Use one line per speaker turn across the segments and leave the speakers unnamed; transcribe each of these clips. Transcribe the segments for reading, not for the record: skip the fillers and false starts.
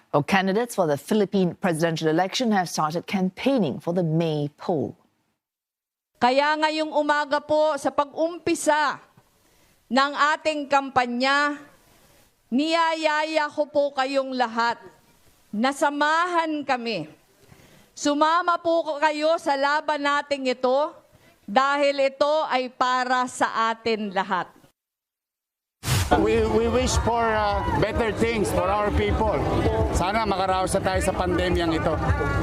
Well, candidates for the Philippine presidential election have started campaigning for the May poll.
Kaya ngayong umaga po sa pag-umpisa ng ating kampanya, niyayaya ko po kayong lahat na samahan kami. Sumama po kayo sa laban nating ito dahil ito ay para sa atin lahat.
We wish for better things for our people. Sana makaraos na tayo sa pandemyang ito.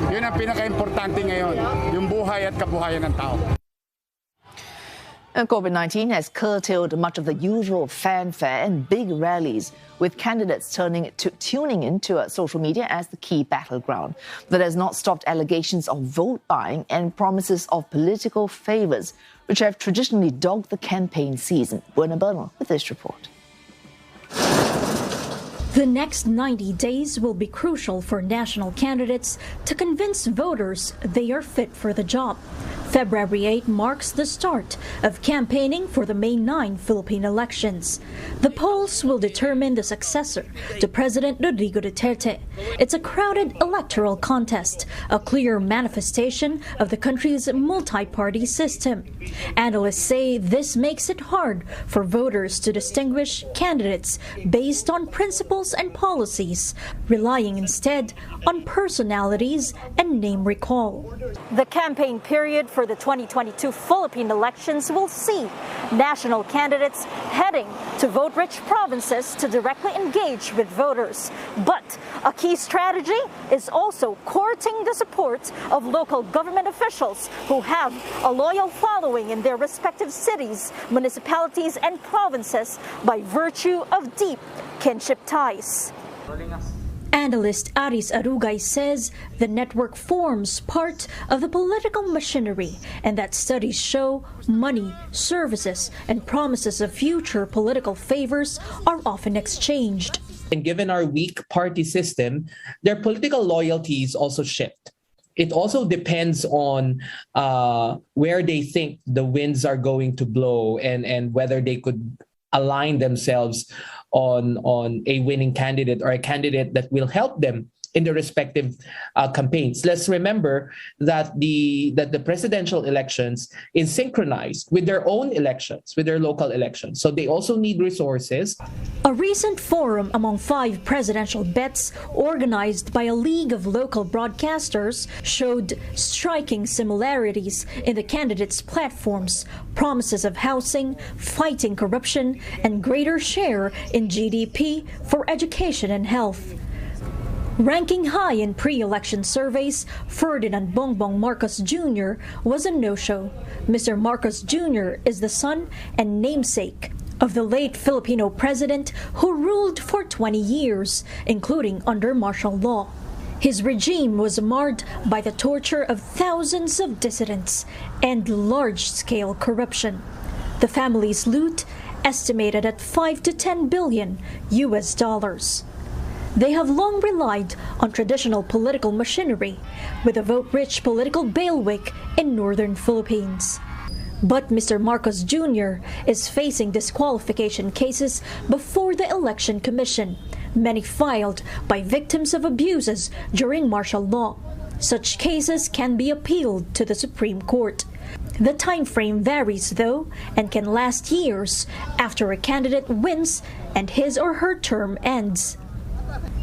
Yun ang pinaka-importante ngayon, yung buhay at kabuhayan ng tao.
COVID-19 has curtailed much of the usual fanfare and big rallies, with candidates tuning into social media as the key battleground. That has not stopped allegations of vote buying and promises of political favors, which have traditionally dogged the campaign season. Buena Bernal with this report.
The next 90 days will be crucial for national candidates to convince voters they are fit for the job. February 8 marks the start of campaigning for the May 9 Philippine elections. The polls will determine the successor to President Rodrigo Duterte. It's a crowded electoral contest, a clear manifestation of the country's multi-party system. Analysts say this makes it hard for voters to distinguish candidates based on principles and policies, relying instead on personalities and name recall.
The campaign period for the 2022 Philippine elections will see national candidates heading to vote-rich provinces to directly engage with voters. But a key strategy is also courting the support of local government officials who have a loyal following in their respective cities, municipalities, and provinces by virtue of deep kinship ties.
Analyst Aris Arugay says the network forms part of the political machinery and that studies show money, services, and promises of future political favors are often exchanged.
And given our weak party system, their political loyalties also shift. It also depends on where they think the winds are going to blow and whether they could align themselves on a winning candidate or a candidate that will help them in the respective campaigns. Let's remember that the presidential elections is synchronized with their own elections, with their local elections. So they also need resources.
A recent forum among 5 presidential bets organized by a league of local broadcasters showed striking similarities in the candidates' platforms, promises of housing, fighting corruption, and greater share in GDP for education and health. Ranking high in pre-election surveys, Ferdinand Bongbong Marcos Jr. was a no-show. Mr. Marcos Jr. is the son and namesake of the late Filipino president who ruled for 20 years, including under martial law. His regime was marred by the torture of thousands of dissidents and large-scale corruption. The family's loot estimated at $5 to $10 billion US. They have long relied on traditional political machinery with a vote-rich political bailiwick in northern Philippines. But Mr. Marcos Jr. is facing disqualification cases before the Election Commission, many filed by victims of abuses during martial law. Such cases can be appealed to the Supreme Court. The time frame varies, though, and can last years after a candidate wins and his or her term ends.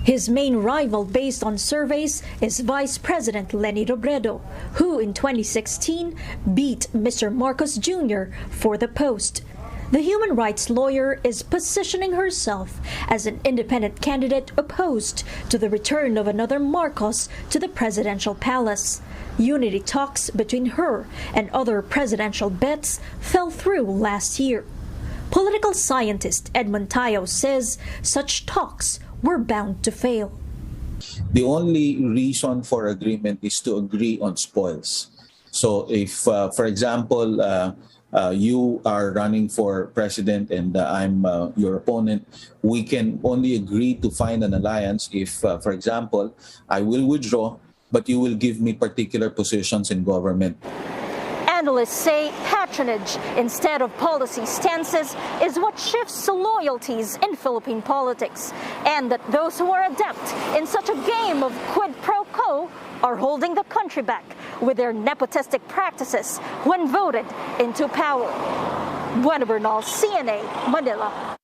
His main rival based on surveys is Vice President Leni Robredo, who in 2016 beat Mr. Marcos Jr. for the post. The human rights lawyer is positioning herself as an independent candidate opposed to the return of another Marcos to the presidential palace. Unity talks between her and other presidential bets fell through last year. Political scientist Edmund Tayo says such talks were bound to fail.
The only reason for agreement is to agree on spoils. So if, for example, you are running for president and I'm your opponent, we can only agree to find an alliance if, for example, I will withdraw, but you will give me particular positions in government.
Analysts say patronage instead of policy stances is what shifts loyalties in Philippine politics, and that those who are adept in such a game regime of quid pro quo are holding the country back with their nepotistic practices when voted into power. Buena Bernal, CNA, Manila.